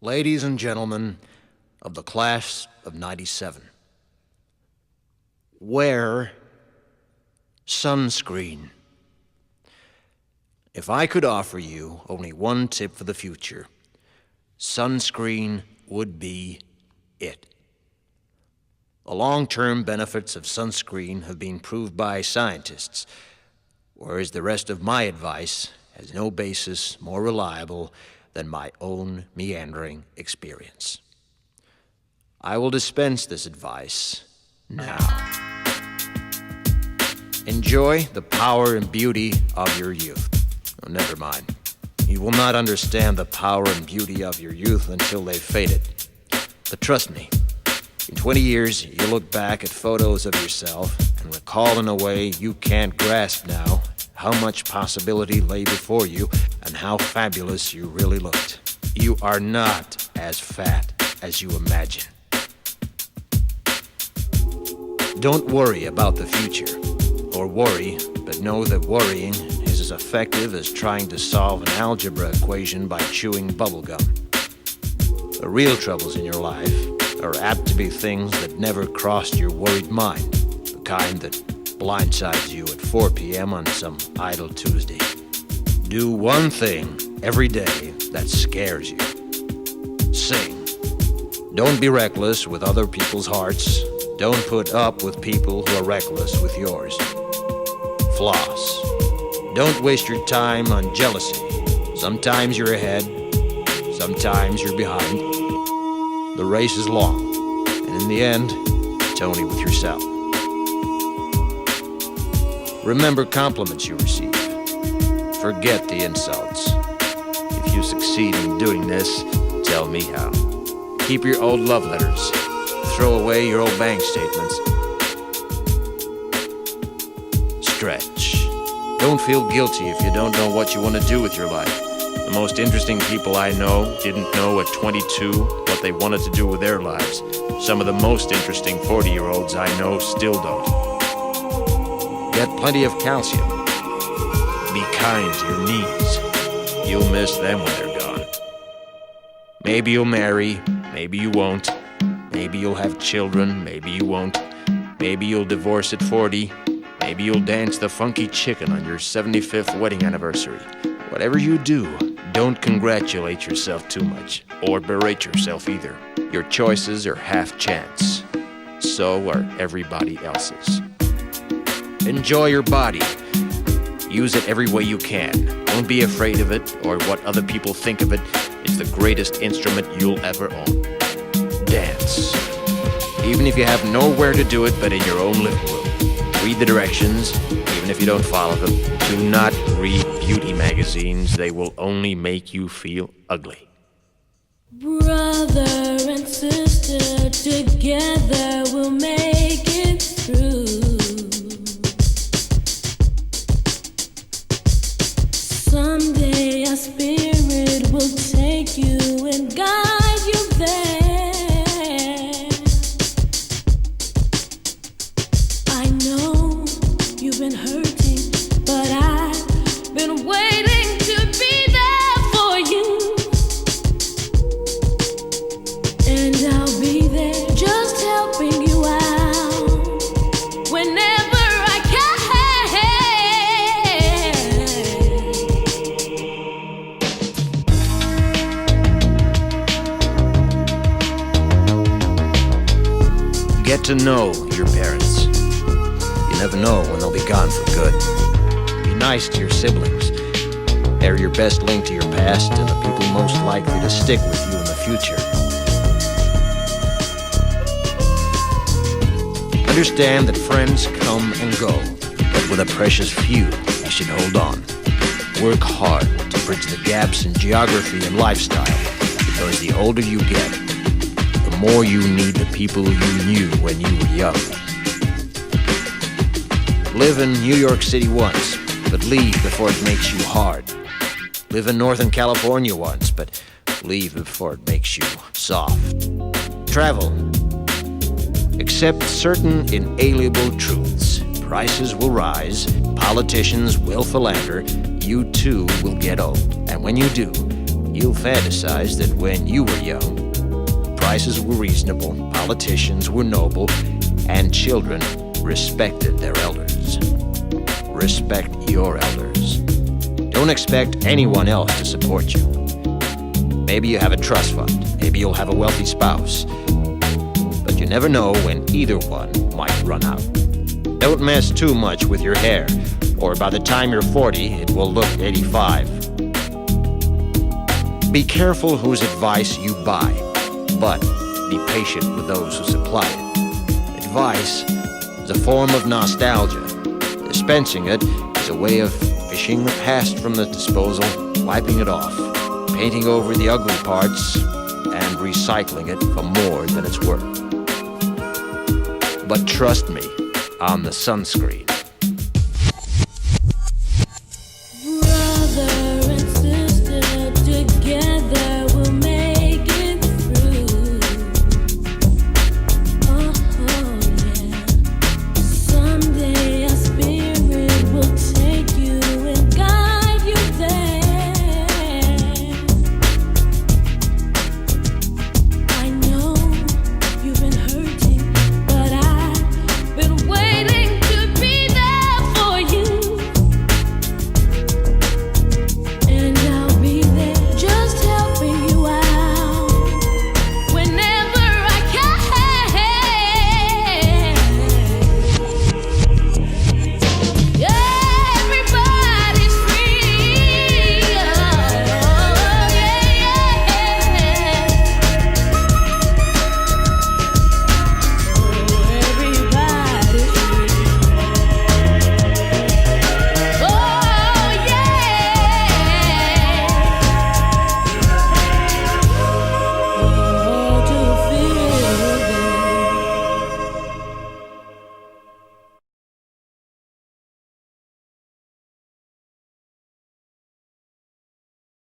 Ladies and gentlemen of the class of '97, wear sunscreen. If I could offer you only one tip for the future, sunscreen would be it. The long-term benefits of sunscreen have been proved by scientists, whereas the rest of my advice has no basis more reliable than my own meandering experience. I will dispense this advice now. Enjoy the power and beauty of your youth. Oh, never mind. You will not understand the power and beauty of your youth until they've faded. But trust me, in 20 years, you'll look back at photos of yourself and recall in a way you can't grasp now how much possibility lay before you and how fabulous you really looked. You are not as fat as you imagine. Don't worry about the future, or worry, but know that worrying is as effective as trying to solve an algebra equation by chewing bubblegum. The real troubles in your life are apt to be things that never crossed your worried mind, the kind that blindsides you at 4 p.m. on some idle Tuesday. Do one thing every day that scares you. Sing. Don't be reckless with other people's hearts. Don't put up with people who are reckless with yours. Floss. Don't waste your time on jealousy. Sometimes you're ahead, sometimes you're behind. The race is long, and in the end, it's only with yourself. Remember compliments you receive. Forget the insults. If you succeed in doing this, tell me how. Keep your old love letters. Throw away your old bank statements. Stretch. Don't feel guilty if you don't know what you want to do with your life. The most interesting people I know didn't know at 22 what they wanted to do with their lives. Some of the most interesting 40-year-olds I know still don't. Get plenty of calcium. Be kind to your knees. You'll miss them when they're gone. Maybe you'll marry, maybe you won't. Maybe you'll have children, maybe you won't. Maybe you'll divorce at 40. Maybe you'll dance the funky chicken on your 75th wedding anniversary. Whatever you do, don't congratulate yourself too much, or berate yourself either. Your choices are half chance. So are everybody else's. Enjoy your body. Use it every way you can. Don't be afraid of it or what other people think of it. It's the greatest instrument you'll ever own. Dance. Even if you have nowhere to do it but in your own living room. Read the directions, even if you don't follow them. Do not read beauty magazines. They will only make you feel ugly. Brother and sister, together we'll make it through. Someday our spirit will take you and guide you there. I know you've been hurting, but I've been waiting to be there for you. And I'll be there just helping you out whenever I can. Get to know your parents. You never know when they'll be gone for good. Be nice to your siblings. They're your best link to your past and the people most likely to stick with you in the future. Understand that friends come and go, but with a precious few, you should hold on. Work hard to bridge the gaps in geography and lifestyle, because the older you get, the more you need the people you knew when you were young. Live in New York City once, but leave before it makes you hard. Live in Northern California once, but leave before it makes you soft. Travel. Accept certain inalienable truths. Prices will rise, politicians will philander, you too will get old. And when you do, You'll fantasize that when you were young, prices were reasonable, politicians were noble, and children respected their elders. Respect your elders. Don't expect anyone else to support you. Maybe you have a trust fund, maybe you'll have a wealthy spouse, but you never know when either one might run out. Don't mess too much with your hair, or by the time you're 40, it will look 85. Be careful whose advice you buy, but be patient with those who supply it. Advice is a form of nostalgia. Dispensing it is a way of fishing the past from the disposal, wiping it off, painting over the ugly parts, and recycling it for more than it's worth. But trust me on the sunscreen.